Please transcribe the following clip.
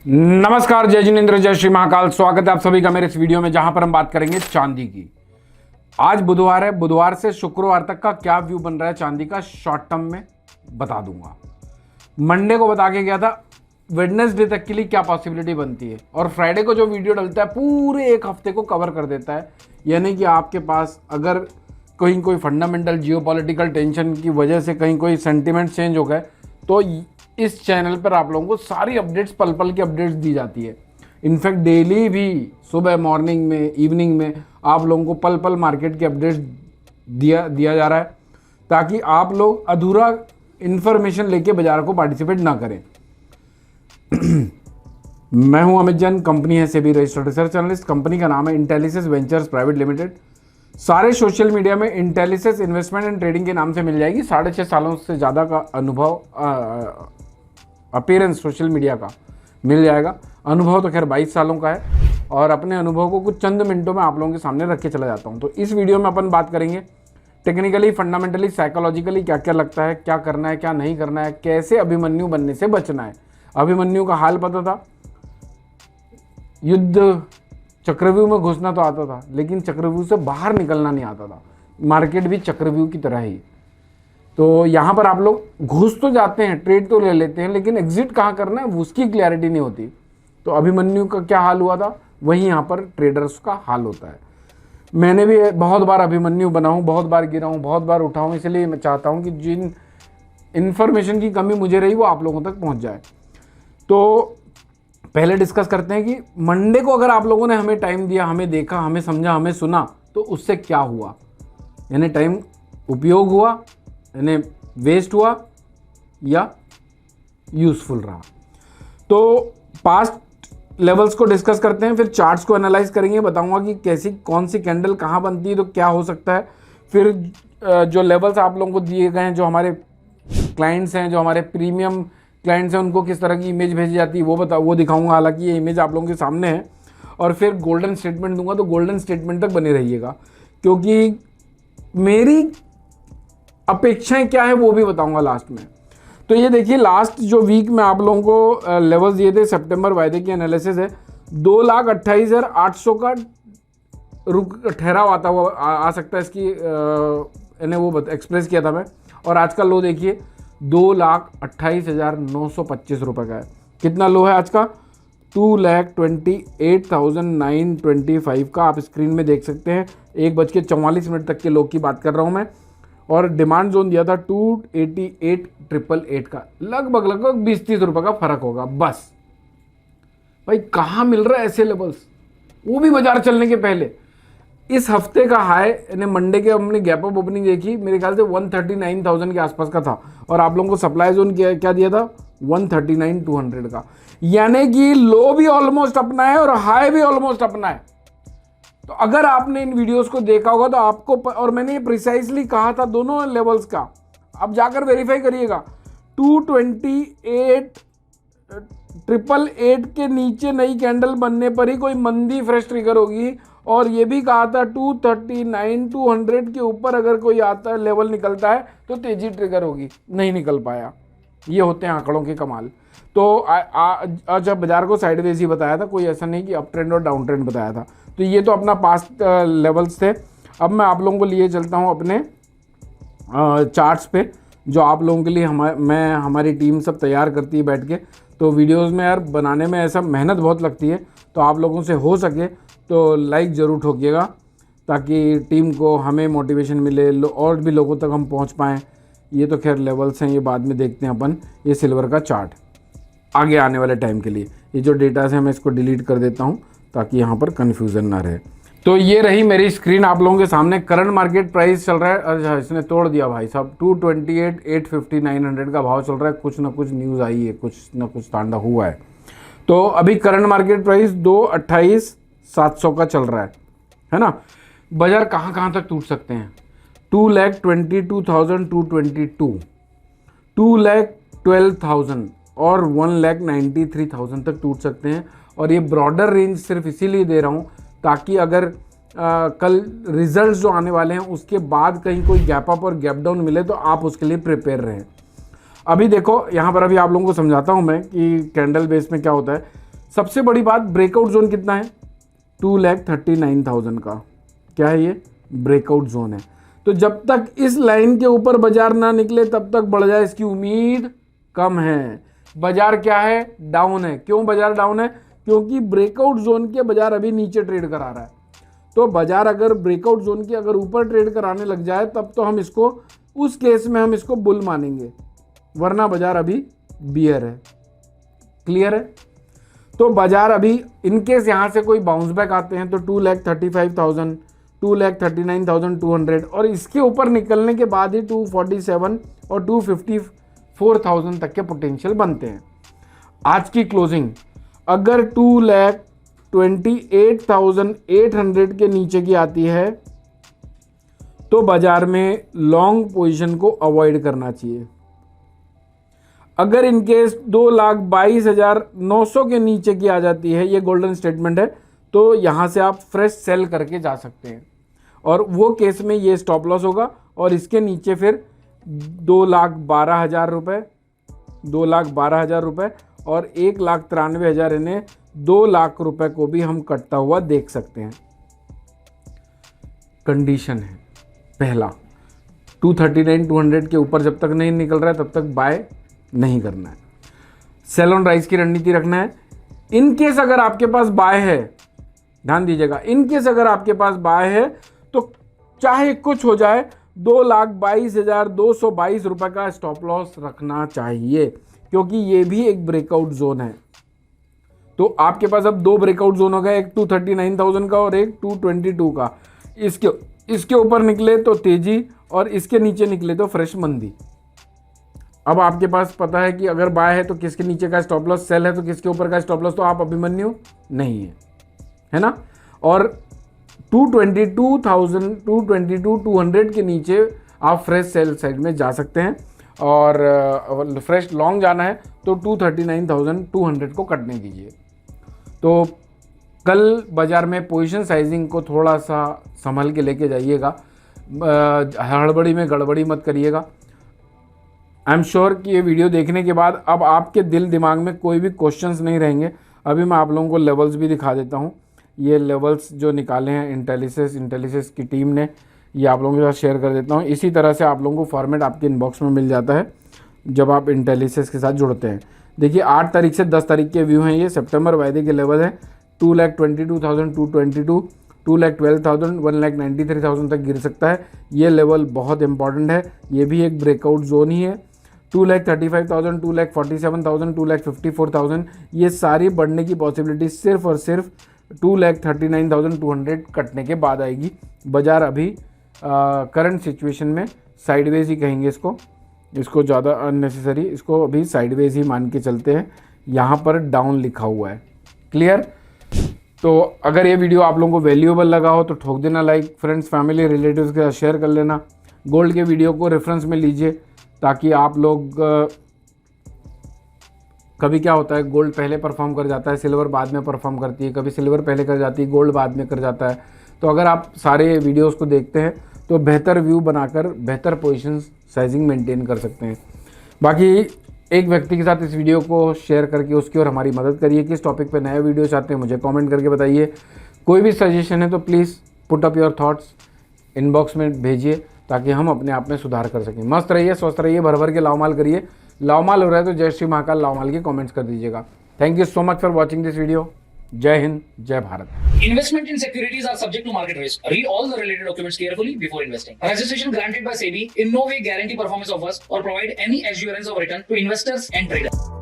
नमस्कार, जय जिनेन्द्र, जय श्री महाकाल। स्वागत है आप सभी का मेरे इस वीडियो में, जहां पर हम बात करेंगे चांदी की। आज बुधवार है, बुधवार से शुक्रवार तक का क्या व्यू बन रहा है चांदी का शॉर्ट टर्म में बता दूंगा। मंडे को बता के गया था, वेडनेसडे तक के लिए क्या पॉसिबिलिटी बनती है, और फ्राइडे को जो वीडियो डलता है पूरे एक हफ्ते को कवर कर देता है। यानी कि आपके पास अगर कहीं कोई फंडामेंटल जियोपॉलिटिकल टेंशन की वजह से कहीं कोई सेंटिमेंट चेंज हो गए तो इस चैनल पर आप लोगों को सारी अपडेट्स, पल पल की अपडेट्स दी जाती है। इनफैक्ट डेली भी सुबह, मॉर्निंग में, इवनिंग में आप लोगों को पल पल मार्केट की अपडेट्स दिया जा रहा है, ताकि आप लोग अधूरा इन्फॉर्मेशन लेके बाजार को पार्टिसिपेट ना करें। मैं हूं अमित जैन, कंपनी है SEBI registered research analyst. Company का नाम है इंटेलिसिस वेंचर्स प्राइवेट लिमिटेड। सारे सोशल मीडिया में इंटेलिसिस इन्वेस्टमेंट एंड ट्रेडिंग के नाम से मिल जाएगी। 6.5 सालों से ज़्यादा का अनुभव, अपीयरेंस सोशल मीडिया का मिल जाएगा। अनुभव तो खैर 22 सालों का है, और अपने अनुभव को कुछ चंद मिनटों में आप लोगों के सामने रख के चला जाता हूं। तो इस वीडियो में अपन बात करेंगे टेक्निकली, फंडामेंटली, साइकोलॉजिकली क्या क्या लगता है, क्या करना है, क्या नहीं करना है, कैसे अभिमन्यु बनने से बचना है। अभिमन्यु का हाल पता था, युद्ध चक्रव्यूह में घुसना तो आता था, लेकिन चक्रव्यूह से बाहर निकलना नहीं आता था। मार्केट भी चक्रव्यूह की तरह ही। तो यहाँ पर आप लोग घुस तो जाते हैं, ट्रेड तो ले लेते हैं, लेकिन एग्जिट कहाँ करना है उसकी क्लैरिटी नहीं होती। तो अभिमन्यु का क्या हाल हुआ था, वहीं यहाँ पर ट्रेडर्स का हाल होता है। मैंने भी बहुत बार अभिमन्यु बना हूँ, बहुत बार गिरा हूँ, बहुत बार उठा हूँ। इसलिए मैं चाहता हूँ कि जिन इन्फॉर्मेशन की कमी मुझे रही वो आप लोगों तक पहुँच जाए। तो पहले डिस्कस करते हैं कि मंडे को अगर आप लोगों ने हमें टाइम दिया, हमें देखा, हमें समझा, हमें सुना, तो उससे क्या हुआ। यानी टाइम उपयोग हुआ, यानी वेस्ट हुआ, या यूजफुल रहा। तो पास्ट लेवल्स को डिस्कस करते हैं, फिर चार्ट्स को एनालाइज करेंगे, बताऊंगा कि कैसी कौन सी कैंडल कहाँ बनती है तो क्या हो सकता है। फिर जो लेवल्स आप लोगों को दिए गए हैं, जो हमारे क्लाइंट्स हैं, जो हमारे प्रीमियम क्लाइंट्स हैं, उनको किस तरह की इमेज भेजी जाती है वो दिखाऊंगा। हालांकि ये इमेज आप लोगों के सामने है। और फिर गोल्डन स्टेटमेंट दूंगा, तो गोल्डन स्टेटमेंट तक बने रहिएगा, क्योंकि मेरी अपेक्षाएं क्या है वो भी बताऊंगा लास्ट में। तो ये देखिए, लास्ट जो वीक में आप लोगों को लेवल्स दिए थे, सितंबर वायदे की एनालिसिस है। 2,28,800 का ठहराव आता हुआ आ सकता है इसकी, यानी वो एक्सप्रेस किया था मैं। और आज का लो देखिए 2,28,925 रुपये का है। कितना लो है आज का? 2,28,925 का आप स्क्रीन में देख सकते हैं। 1:44 तक के लो की बात कर रहा हूँ मैं। और डिमांड जोन दिया था 288,888 का। लगभग 20-30 रुपये का फर्क होगा बस। भाई कहाँ मिल रहा है ऐसे लेवल्स, वो भी बाजार चलने के पहले। इस हफ्ते का हाई, यानी मंडे के हमने गैप अप ओपनिंग देखी, मेरे ख्याल से 139,000 के आसपास का था। और आप लोगों को सप्लाई जोन क्या दिया था? 139,200 का। यानी कि लो भी ऑलमोस्ट अपना है और हाई भी ऑलमोस्ट अपना है। तो अगर आपने इन वीडियोस को देखा होगा तो आपको, और मैंने ये प्रिसाइसली कहा था दोनों लेवल्स का, अब जाकर वेरीफाई करिएगा। 228,888 के नीचे नई कैंडल बनने पर ही कोई मंदी फ्रेश ट्रिगर होगी। और ये भी कहा था 239,200 के ऊपर अगर कोई आता है, लेवल निकलता है, तो तेजी ट्रिगर होगी। नहीं निकल पाया। ये होते हैं आंकड़ों के कमाल। तो आज बाजार को साइडवेज ही बताया था, कोई ऐसा नहीं कि अप ट्रेंड और डाउन ट्रेंड बताया था। तो ये तो अपना पास्ट लेवल्स थे। अब मैं आप लोगों को लिए चलता हूँ अपने चार्ट्स पे, जो आप लोगों के लिए हमारी टीम सब तैयार करती है बैठ के। तो वीडियोस में यार बनाने में ऐसा मेहनत बहुत लगती है, तो आप लोगों से हो सके तो लाइक ज़रूर ठोकिएगा, ताकि टीम को, हमें मोटिवेशन मिले, और भी लोगों तक हम पहुंच पाएँ। ये तो खैर लेवल्स हैं, ये बाद में देखते हैं अपन। ये सिल्वर का चार्ट आगे आने वाले टाइम के लिए। ये जो डेटा है मैं इसको डिलीट कर देता हूँ, ताकि यहाँ पर कन्फ्यूज़न ना रहे। तो ये रही मेरी स्क्रीन आप लोगों के सामने। करंट मार्केट प्राइस चल रहा है, अच्छा इसने तोड़ दिया भाई साहब, 228,850 900 का भाव चल रहा है। कुछ ना कुछ न्यूज़ आई है, कुछ ना कुछ तांडव हुआ है। तो अभी करंट मार्केट प्राइस 228,700 का चल रहा है ना। बाजार कहाँ तक टूट सकते हैं? 2,22,222, 2,12,000 और 1,93,000 तक टूट सकते हैं। और ये ब्रॉडर रेंज सिर्फ इसीलिए दे रहा हूँ ताकि अगर कल रिजल्ट्स जो आने वाले हैं उसके बाद कहीं कोई गैप अप और गैप डाउन मिले तो आप उसके लिए प्रिपेयर रहें। अभी देखो यहाँ पर, अभी आप लोगों को समझाता हूँ मैं कि कैंडल बेस में क्या होता है। सबसे बड़ी बात, ब्रेकआउट जोन कितना है? 2,39,000 का क्या है ये? ब्रेकआउट जोन है। तो जब तक इस लाइन के ऊपर बाजार ना निकले तब तक बढ़ जाए इसकी उम्मीद कम है। बाजार क्या है? डाउन है। क्यों बाजार डाउन है? क्योंकि ब्रेकआउट जोन के बाजार अभी नीचे ट्रेड करा रहा है। तो बाजार अगर ब्रेकआउट जोन के अगर ऊपर ट्रेड कराने लग जाए तब तो हम इसको, उस केस में हम इसको बुल मानेंगे, वरना बाजार अभी बियर है। क्लियर है? तो बाजार अभी इनकेस यहाँ से कोई बाउंस बैक आते हैं तो 2,35,000, 2,39,200 और इसके ऊपर निकलने के बाद ही 247 और 254,000 तक के पोटेंशियल बनते हैं। आज की क्लोजिंग अगर 2,28,800 के नीचे की आती है तो बाजार में लॉन्ग पोजीशन को अवॉइड करना चाहिए। अगर इनकेस 2,22,900 के नीचे की आ जाती है, ये गोल्डन स्टेटमेंट है, तो यहाँ से आप फ्रेश सेल करके जा सकते हैं और वो केस में ये स्टॉप लॉस होगा और इसके नीचे फिर 2,12,000 रुपये, 2,12,000 रुपये और 1,93,000 इन्हें 2 लाख रुपए को भी हम कटता हुआ देख सकते हैं। कंडीशन है पहला, 239,200 के ऊपर जब तक नहीं निकल रहा है तब तक बाय नहीं करना है। सेल ऑन राइज की रणनीति रखना है। इन केस अगर आपके पास बाय है, ध्यान दीजिएगा, इन केस अगर आपके पास बाय है तो चाहे कुछ हो जाए 2,22,222 रुपए का स्टॉप लॉस रखना चाहिए, क्योंकि ये भी एक ब्रेकआउट जोन है। तो आपके पास अब 2 ब्रेकआउट जोन हो गए, एक 239,000 का और एक 222 का। इसके ऊपर निकले तो तेजी और इसके नीचे निकले तो फ्रेश मंदी। अब आपके पास पता है कि अगर बाय है तो किसके नीचे का स्टॉप लॉस, सेल है तो किसके ऊपर का स्टॉप लॉस। तो आप अभिमन्यु नहीं है ना। और 222,200 के नीचे आप फ्रेश सेल साइड में जा सकते हैं और फ्रेश लॉन्ग जाना है तो 239,200 को कटने दीजिए। तो कल बाजार में पोजीशन साइजिंग को थोड़ा सा संभल के लेके जाइएगा, हड़बड़ी में गड़बड़ी मत करिएगा। आई एम श्योर कि ये वीडियो देखने के बाद अब आपके दिल दिमाग में कोई भी क्वेश्चंस नहीं रहेंगे। अभी मैं आप लोगों को लेवल्स भी दिखा देता हूँ। ये लेवल्स जो निकाले हैं इंटेलिसिस की टीम ने, ये आप लोगों के साथ शेयर कर देता हूँ। इसी तरह से आप लोगों को फॉर्मेट आपके इनबॉक्स में मिल जाता है जब आप इंटेलिसिस के साथ जुड़ते हैं। देखिए 8 तारीख से 10 तारीख के व्यू हैं। ये सितंबर वायदे के लेवल हैं 2,22,222, 2,12,000, 1,93,000 तक गिर सकता है। ये लेवल बहुत इंपॉर्टेंट है। ये भी एक ब्रेकआउट जोन ही है। 2,35,000, 2,47,000, 2,54,000 ये सारी बढ़ने की पॉसिबिलिटी सिर्फ और सिर्फ 2,39,200 कटने के बाद आएगी। बाजार अभी करंट सिचुएशन में साइडवेज ही कहेंगे इसको ज़्यादा अननेसेसरी, इसको अभी साइडवेज ही मान के चलते हैं। यहाँ पर डाउन लिखा हुआ है। क्लियर? तो अगर ये वीडियो आप लोगों को वैल्यूएबल लगा हो तो ठोक देना लाइक, फ्रेंड्स फैमिली रिलेटिव्स के साथ शेयर कर लेना। गोल्ड के वीडियो को रेफरेंस में लीजिए ताकि आप लोग, कभी क्या होता है गोल्ड पहले परफॉर्म कर जाता है, सिल्वर बाद में परफॉर्म करती है, कभी सिल्वर पहले कर जाती है, गोल्ड बाद में कर जाता है। तो अगर आप सारे वीडियोस को देखते हैं तो बेहतर व्यू बनाकर बेहतर पोजीशन साइजिंग मेंटेन कर सकते हैं। बाकी एक व्यक्ति के साथ इस वीडियो को शेयर करके उसकी और हमारी मदद करिए। किस टॉपिक पे नया वीडियो चाहते हैं मुझे कमेंट करके बताइए। कोई भी सजेशन है तो please put up your thoughts inbox में भेजिए ताकि हम अपने आप में सुधार कर सकें। मस्त रहिए, स्वस्थ रहिए, भर भर के लावमाल करिए। लावमाल हो रहा है तो जय श्री महाकाल लावमाल के कमेंट्स कर दीजिएगा। Thank you so much for watching this video. जय हिंद, जय Bharat. Investment in securities are subject to market risk. Read all the related documents carefully before investing. Registration granted by SEBI in no way guarantee performance of us or provide any assurance of return to investors and traders.